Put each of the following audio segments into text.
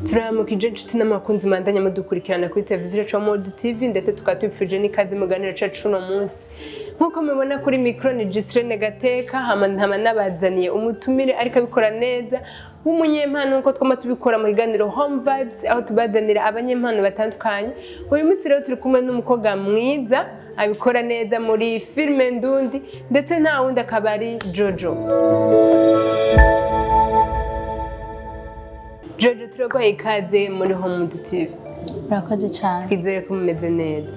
turamukije inshuti n'amakunzi mandanya mudukurikirana kuri televiziyo yacu Mode TV ndetse tukatwifuje n'ikaze muganiro cacu no munsi nkuko mubona kuri micro ni Giseline Gateka hama nabazaniye umutumire ariko abikora neza w'umunyempano nko twama tubikora mu kiganiro Home Vibes aho tubazanira abanyempano batandukanye. Uyu munsi rero turi kumwe n'umukobwa mwiza abikora neza muri filme ndundi ndetse nta wundi akabari Jojo. Jojo turaguhaye ikaze muri Home TV. Murakoze cyane. Twizere ko mumeze neza.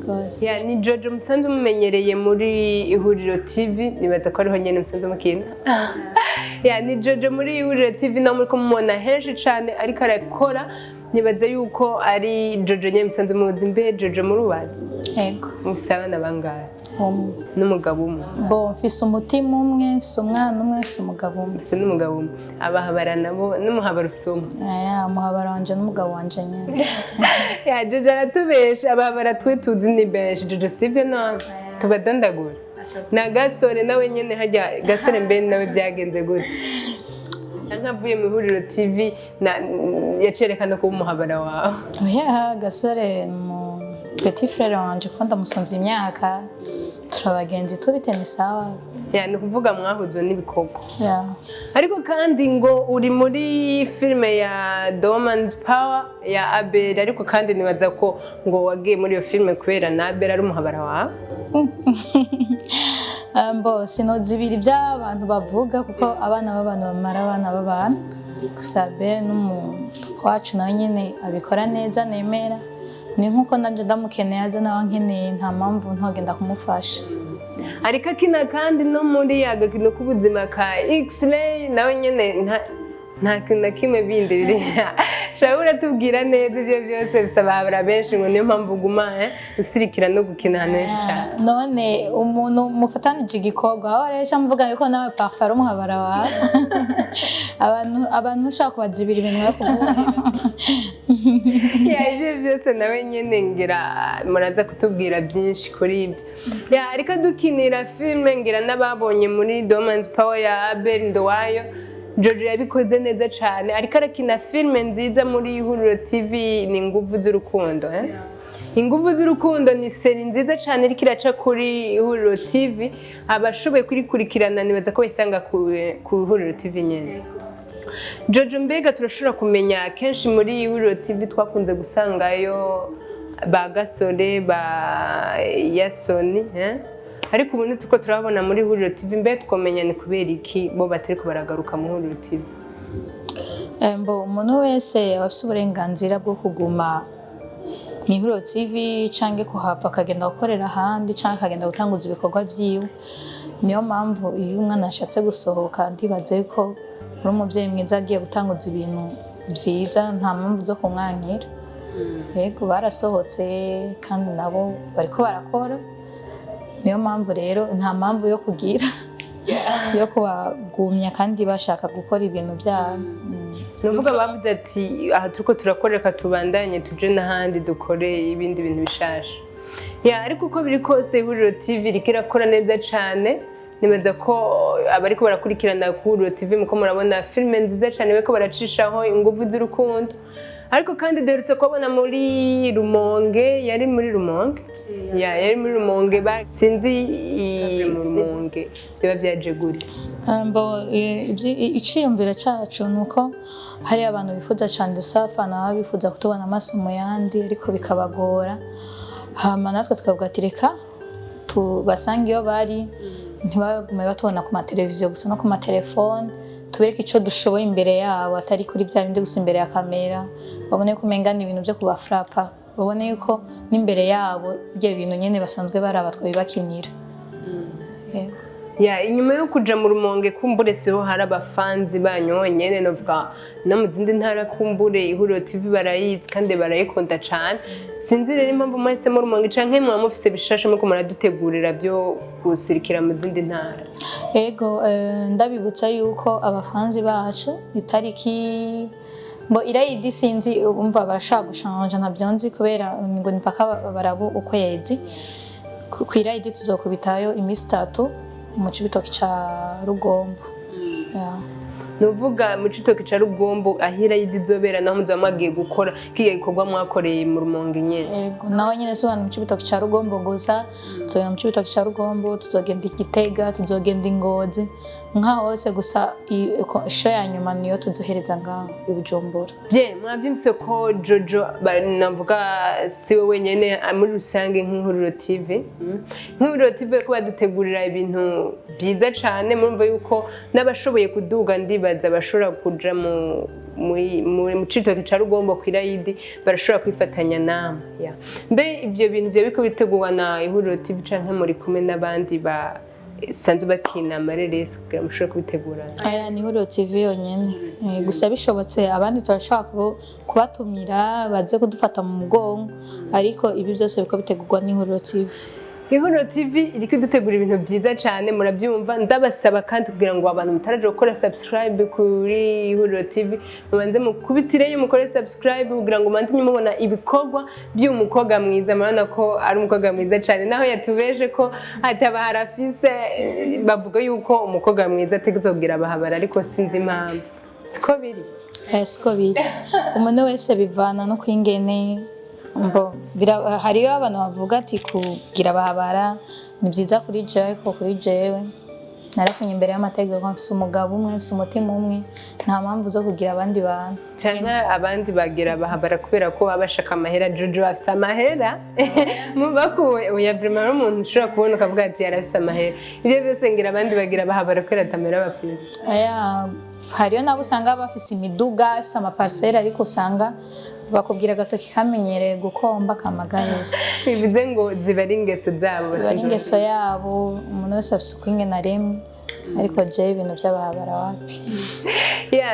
Gose. Ya ni Jojo musanzwe mumenyereye muri Ihuriro TV nibaza ko ariho nyene musanzwe mukina. Ya ni Jojo muri Ihuriro TV no muri ko mumona henshi cyane ariko arakora nibaza yuko ari Jojo nyene musanzwe muzi mbe Jojo muri ubazi. Yego. Mufisabana bangahe? N'umugabo umwe. Bo mfise umutima umwe, mfise umwana umwe, mfise umugabo umwe. Mfise n'umugabo umwe. Abahabara nabo n'umuhabara ufise umwe. Umuhabara wanje n'umugabo wanje nyene. Ya Jojo aratubesha abahabara twe tuzi ni benshi Jojo sivyo no tubadondagura. Na Gasore nawe nyene hajya Gasore mbe nawe byagenze gute. Nkavuye mu Ihuriro TV yacerekana ko umuhabara wawe. Oya Gasore petit frère wanje ko ndamusomvye imyaka turabagenzi tubitene sawa. Ya ni kuvuga mwahuzwe n'ibikoko. Ya. Ariko kandi ngo uri muri filme ya Doman's Power ya Abel ariko kandi nibaza ko ngo wagiye muri iyo filme kubera na Abel ari umuhabara wawe. Mbo sinozibiri by'abantu bavuga kuko abana b'abantu bamara abana b'abantu gusa Abel wacu nawe nyene abikora neza nemera. Ni nkuko nanje ndamukeneye aje nawe nkeneye nta mpamvu ntogenda kumufasha. Ariko kina kandi no muri agakino k'ubuzima ka X-ray nawe nyene nta kintu kimwe bindi biri. Shabura tubwira neza ibyo byose bisaba abara benshi ngo niyo mpamvu guma usirikira no gukina neza. None umuntu mufatanije igikorwa aho rero cyamvuga yuko nawe parfait umuhabara wawe. Abantu ushaka kubazibira ibintu yo kuvuga. Ya ibyo byose nawe nyene ngira muraza kutubwira byinshi kuri ibyo. Ya ariko dukinira filme ngira nababonye muri Doman's Power ya Abel Ndowayo Jojo yabikoze neza cyane ariko arakina filme nziza muri Ihuriro TV ni Inguvu z'urukundo Inguvu z'urukundo ni seri nziza cyane iriko iraca kuri Ihuriro TV abashoboye kurikurikirana nibaza ko bayisanga ku Ihuriro TV nyene. Jojo mbega turashobora kumenya kenshi muri Ihuriro TV twakunze gusangayo ba Gasore ba Yasoni ariko ubu tuko turabona muri Ihuriro TV mbe tukomenya ni kubera iki bo batari ko baragaruka mu Ihuriro TV. Mbo umuntu wese afite uburenganzira bwo kuguma mu Ihuriro TV canke kuhava akagenda gukorera ahandi canke akagenda gutanguza ibikorwa vyiwe. Niyo mpamvu iyo umwana ashatse gusohoka ndibaze ko uri umuvyeyi mwiza agiye gutanguza ibintu vyiza nta mpamvu zo kumwankira. Yego barasohotse kandi nabo bariko barakora. Niyo mpamvu rero nta mpamvu yo kugira yo kubagumya kandi bashaka gukora ibintu byabo. Nuvuga bavuze ati aha turiko turakoreka tubandanye tuje n'ahandi dukore ibindi bintu bishasha. Ya ariko uko biri kose Ihuriro TV rikirakora neza cyane nibaza ko abariko barakurikirana ku Ihuriro TV muko murabona filme nziza cyane beko baracishaho Inguvu z'urukundo. Ariko kandi derutse kubona muri Rumonge yari muri Rumonge. Ya yari muri Rumonge sinzi mu Rumonge byo byaje guri. Mbo iciyumvira cacu nuko hari abantu bifuza cyane dusafana abifuza kutubona amaso mu yandi ariko bikabagora. Hama natwe tukavuga ati reka tubasanga iyo bari ntibagume batubona ku mateleviziyo gusa no ku matelefone tubereke ico dushoboye imbere yabo atari kuri bya bindi gusa imbere ya kamera babone ko mengana ibintu byo kubafrapa babone yuko n'imbere yabo bye bintu nyene basanzwe baraba twabibakinira. Yego. Ya inyuma yo kuja mu Rumonge kumbure siho hari abafanzi banyu nyene novuga no mu zindi ntara kumbure Ihuriro TV barayizi kandi barayikunda cyane. Sinzi rero impamvu mwese mu Rumonge canke mwa mufise bishashe muko muradutegurira byo gusirikira mu zindi ntara. Yego ndabibutsa yuko abafanzi bacu itariki Bo irayidi sinzi umva barashaka gushanja ntabyonzi kubera ngo nipaka barabu ukwezi ku irayidi tuzokubitayo imisi 3 mu Cibitoke ca Rugombo. nuvuga mu citoke ca Rugombo ahira yidizobera naho muza mwagiye gukora kiye gikorwa mwakoreye mu Rumonge nyene. Yego naho nyene so mu cibitoke ca Rugombo gusa tuzogenda mu cibitoke ca Rugombo tuzogenda Igitega tuzogenda Ingozi nka hose gusa isho ya nyuma niyo tuzohereza ngaho i Bujumbura. Bien mwavyimse ko Jojo navuga siwe wenyene muri rusange nk'Ihuriro TV. Nk'Ihuriro TV ko badutegurira ibintu byiza cane murumva yuko n'abashoboye kuduga ndibaza bashobora kuja mu citoke ca Rugombo kwirayidi barashobora kwifatanya namwe. Mbe ivyo bintu byo biko bitegurwa na Ihuriro TV canke muri kumwe n'abandi ba sanzu bakina amareresi kugira mushobore kubitegura? Aya ni Ihuriro TV yonyene. Gusa bishobotse abandi turashaka kubatumira baze kudufata mu mugongo ariko ibi byose biko bitegurwa n'Ihuriro TV. Ihuriro TV iriko idutegura ibintu byiza cyane murabyumva ndabasaba kandi kugira ngo abantu mutaraje gukora subscribe kuri Ihuriro TV mubanze mukubitireyo mukore subscribe kugira ngo manzi mubona ibikorwa by'umukobwa mwiza murana ko ari umukobwa mwiza cyane naho yatubeje ko ataba harafise bavuga yuko umukobwa mwiza ategezogira abahabara ariko sinzi impamvu siko biri. Siko biri umuntu wese bivana no kwingene hariyo abantu bavuga ati kugira bahabara ni byiza kuri jewe ko kuri jewe narasinye imbere y'amategeko mfise umugabo umwe mfise umutima umwe nta mpamvu zo kugira abandi bantu cyane abandi bagira bahabara kubera ko babashaka amahera. Jojo afise amahera mubakuwe uya vraiment umuntu ushobora kubona ukavuga ati yarafise amahera ibyo byose ngira abandi bagira bahabara kubera atamera bafise. Hariyo nabo usanga bafise imiduga afise amaparcelle ariko usanga bakubwira agatoki kamenyereye gukomba kamagaheza bivuze ngo ziba ari ingeso zabo bari ingeso yabo umuntu wese afise ukwingena aremwe ariko je ibintu by'abahabara wapi.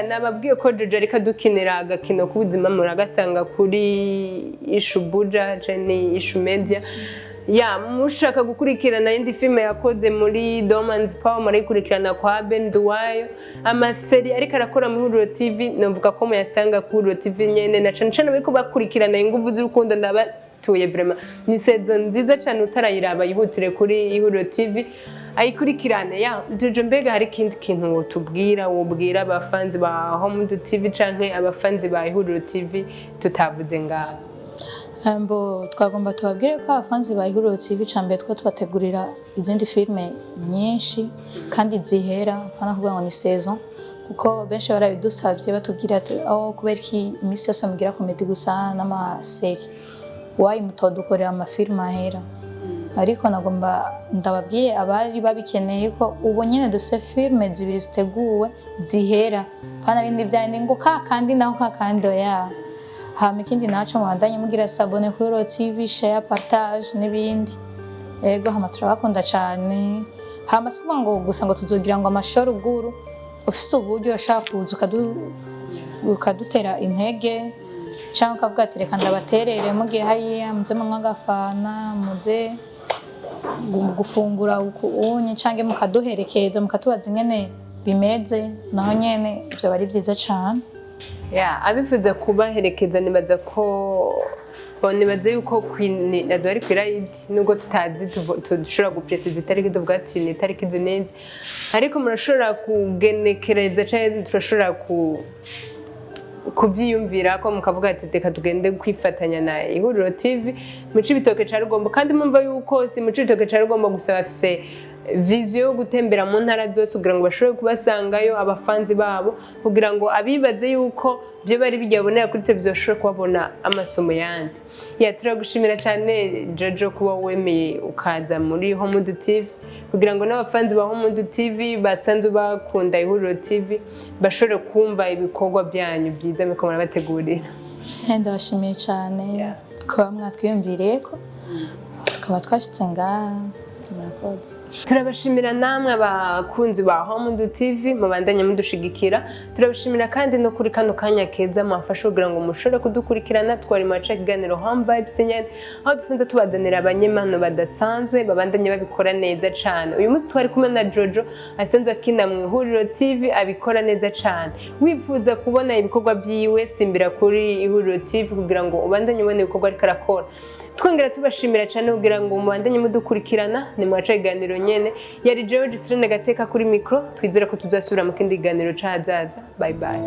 Nababwiye ko Jojo ariko adukinira agakino k'ubuzima muragasanga kuri Ishubuja ni Ishu Media. Mushaka gukurikirana indi filme yakoze muri Doman's Power murayikurikirana kwa Ben Duwayo amaseri ariko arakora muri Ihuriro TV navuga ko muyasanga kuri Ihuriro TV nyene na cane bariko bakurikirana inguvu z'urukundo ndabatuye vraiment ni saison nziza cyane utarayiraba yihutire kuri Ihuriro TV ayikurikirane. Jojo mbega hari kindi kintu wotubwira wobwira abafanzi ba Home TV canke abafanzi ba Ihuriro TV tutavuze ngaho? Twagomba tubabwire ko abafanzi ba Ihuriro TV cambere two tubategurira izindi filme nyinshi kandi zihera pana kuvuga ngo ni saison kuko benshi barabidusavye batubwira ati kubera iki imisi yose mugira comedy gusa n'amaseri wayi mutodukorera amafilme ahera ariko nagomba ndababwiye abari babikeneye ko ubu nyene dufise filme zibiri ziteguwe zihera pana bindi byandi ngo kandi naho kandi hama ikindi naco mubandanye mugira sabone kuri Ihuriro TV share partage n'ibindi ego hama turabakunda cyane hama suba ngo gusa ngo tuzogira ngo amashoruguru ufise uburyo ushaka kuza ukadutera intege cyangwa ukavuga ati reka ndabaterere mugiye hariya muze mwagafana muze gufungura unye cyangwa mukaduherekeza mukatubaza ingene bimeze naho nyene ibyo bari byiza cyane. Abifuza kubaherekeza nibaza yuko Queen nazo ari kwirayidi nubwo tutazi dushobora gupresiza itariki tuvuga ati ni itariki neza ariko murashobora kugenekereza cyane turashobora kubyiyumvira ko mukavuga ati reka tugende kwifatanya na Ihuriro TV mu cibitoke ca Rugombo kandi mumva yuko si mu cibitoke ca Rugombo gusa bafise vision yo gutembera mu ntara zose kugira ngo bashobore kubasangayo abafanzi babo kugira ngo abibaze yuko byo bari bijyabonera kuri televiziyo bashobora kubabona amasomo yandi. Turagushimira cyane Jojo kuba wemeye ukaza muri Home TV kugira ngo n'abafanzi ba Home TV basanzwe bakunda Ihuriro TV bashobore kumva ibikorwa byanyu byiza miko murabategurira. Ndabashimiye cyane kuba mwatwiyumviriye ko tukaba twashitse ngaha. Turabashimira namwe abakunzi ba Home TV mubandanye mudushigikira. Turabashimira kandi no kuri kano kanya keza mwafashe kugira ngo mushobore kudukurikirana twari mu kiganiro Home Vibes nyene aho dusanzwe tubazanira abanyemano badasanzwe babandanye babikora neza cyane. Uyu munsi twari kumwe na Jojo asanzwe akina mu Ihuriro TV abikora neza cyane. Wifuza kubona ibikorwa byiwe simbira kuri Ihuriro TV kugira ngo ubandanye ubone ibikorwa ariko arakora. twongera tubashimira cyane kugira ngo mubandanye mudukurikirana ni mwaca iganiro nyene yari jewe Gisirene Gateka kuri micro twizera ko tuzasubira mu kindi kiganiro cahazaza bye bye